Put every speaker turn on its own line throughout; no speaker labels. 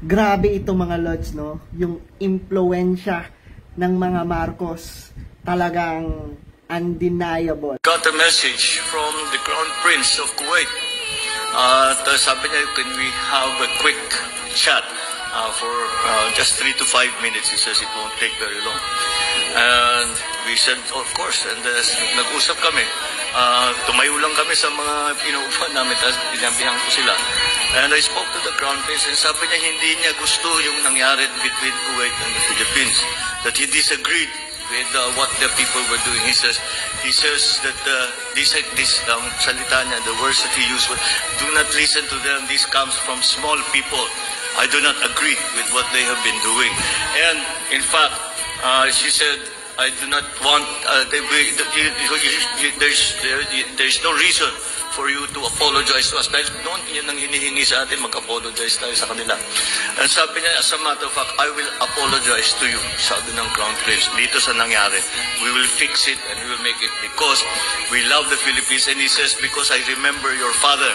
Grabe ito mga lods, no? Yung impluensya ng mga Marcos talagang undeniable.
Got a message from the Crown Prince of Kuwait. Sabi niya, can we have a quick chat for just 3 to 5 minutes? He says it won't take very long. And we said, of course. And nag-usap kami. Tumayo lang kami sa mga pinaupuan namin. Tapos pinabihan ko sila. And I spoke to the Crown Prince and sabi niya hindi niya gusto yung nangyari between Kuwait and the Philippines. That he disagreed with what the people were doing. He says that this salita niya, the words that he used were, do not listen to them. This comes from small people. I do not agree with what they have been doing. And in fact, she said, I do not want, there's no reason for you to apologize to us. Dahil noon, yun ang hinihingi sa atin, mag-apologize tayo sa kanila. And sabi niya, as a matter of fact, I will apologize to you, sabi ng Crown Prince, dito sa nangyari. We will fix it and we will make it because we love the Philippines. And he says, because I remember your father.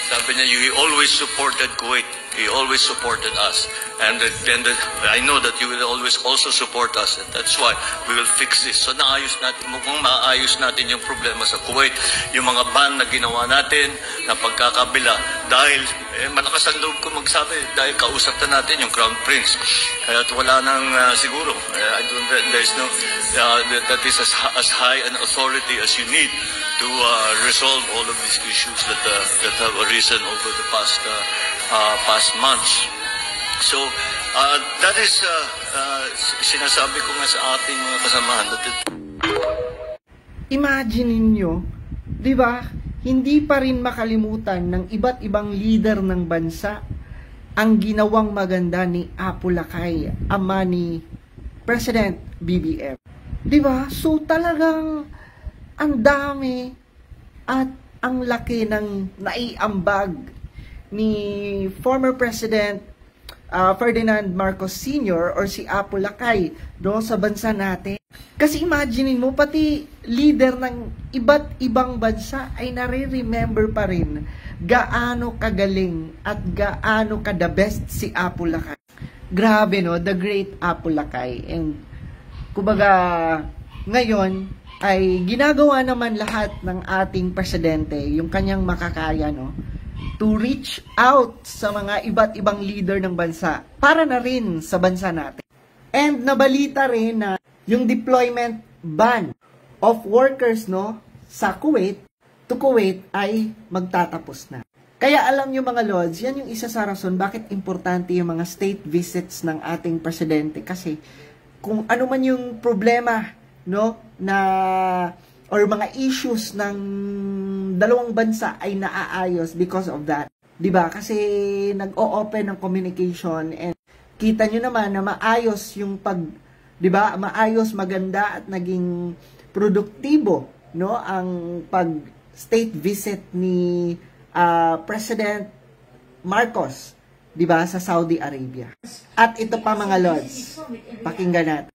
Sabi niya, he always supported Kuwait. He always supported us. And I know that you will always also support us. And that's why we will fix this. So naayos natin, mukhang maayos natin yung problema sa Kuwait. Yung mga ban na ginawa natin, na pagkakabila. Dahil, malakas ang loob ko magsabi, dahil kausap na natin yung Crown Prince. At wala nang siguro. There's no, that is as high an authority as you need to resolve all of these issues that have arisen over the past months. So, that is sinasabi ko nga sa ating mga kasamahan.
Imagine ninyo, di ba, hindi pa rin makalimutan ng iba't ibang leader ng bansa ang ginawang maganda ni Apo Lakay, ama ni President BBM. Di ba? So talagang ang dami at ang laki ng naiambag ni former President Ferdinand Marcos Sr. or si Apo Lakay do sa bansa natin. Kasi imagine mo, pati leader ng iba't ibang bansa ay nare-remember pa rin gaano kagaling at gaano ka the best si Apo Lakay. Grabe no, the great Apo Lakay. And kumbaga ngayon ay ginagawa naman lahat ng ating presidente yung kanyang makakaya, no, to reach out sa mga iba't ibang leader ng bansa para na rin sa bansa natin. And nabalita rin na yung deployment ban of workers, no, sa Kuwait to Kuwait ay magtatapos na. Kaya alam nyo mga lords, yan yung isa sa rason bakit importante yung mga state visits ng ating presidente. Kasi kung ano man yung problema, no, na or mga issues ng dalawang bansa ay naaayos because of that. 'Di ba? Kasi nag-o-open ng communication and kita nyo naman na maayos yung 'di ba? Maayos, maganda at naging produktibo, no, ang pag-state visit ni President Marcos, 'di ba, sa Saudi Arabia. At ito pa mga lords, pakinggan natin.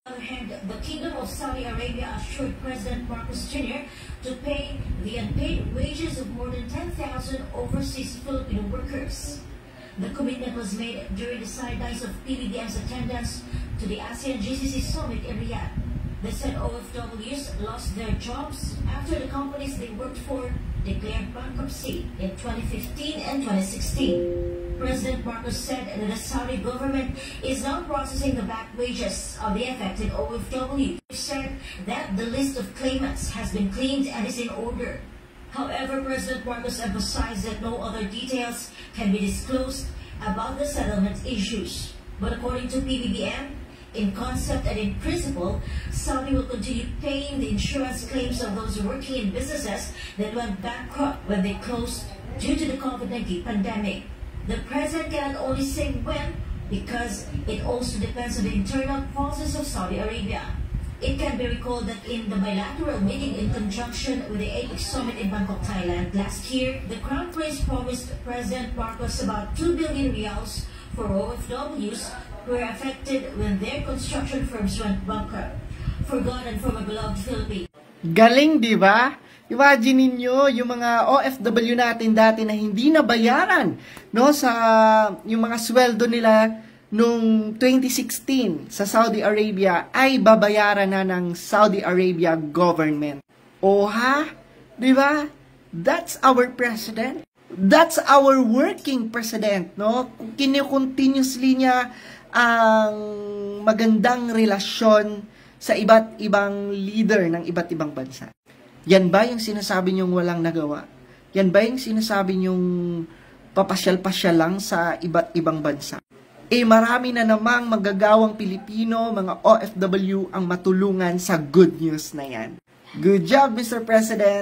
The Kingdom of Saudi Arabia assured President Marcos Jr. to pay the unpaid wages of more than 10,000 overseas Filipino workers. The commitment was made during the sidelines of PBBM's attendance to the ASEAN GCC Summit in Riyadh. The said OFWs lost their jobs after the companies they worked for declared bankruptcy in 2015 and 2016. President Marcos said that the Saudi government is now processing the back wages of the affected OFW. He said that the list of claimants has been cleaned and is in order. However, President Marcos emphasized that no other details can be disclosed about the settlement issues. But according to PBBM, in concept and in principle, Saudi will continue paying the insurance claims of those working in businesses that went bankrupt when they closed due to the COVID-19 pandemic. The president cannot only say when, because it also depends on the internal process of Saudi Arabia. It can be recalled that in the bilateral meeting in conjunction with the APEC Summit in Bangkok, Thailand last year, the Crown Prince promised President Marcos about 2 billion reals for OFWs who were affected when their construction firms went bankrupt. For God and for my beloved Philippines.
Galing, di ba? Imagine ninyo yung mga OFW natin dati na hindi nabayaran, no, sa yung mga sweldo nila nung 2016 sa Saudi Arabia ay babayaran na ng Saudi Arabia government. O ha? 'Di ba? That's our president. That's our working president, no? Continuously niya ang magandang relasyon sa iba't ibang leader ng iba't ibang bansa. Yan ba yung sinasabi niyong walang nagawa? Yan ba yung sinasabi niyong papasyal-pasyal lang sa iba't ibang bansa? Marami na namang magagawang Pilipino, mga OFW ang matulungan sa good news na yan. Good job, Mr. President!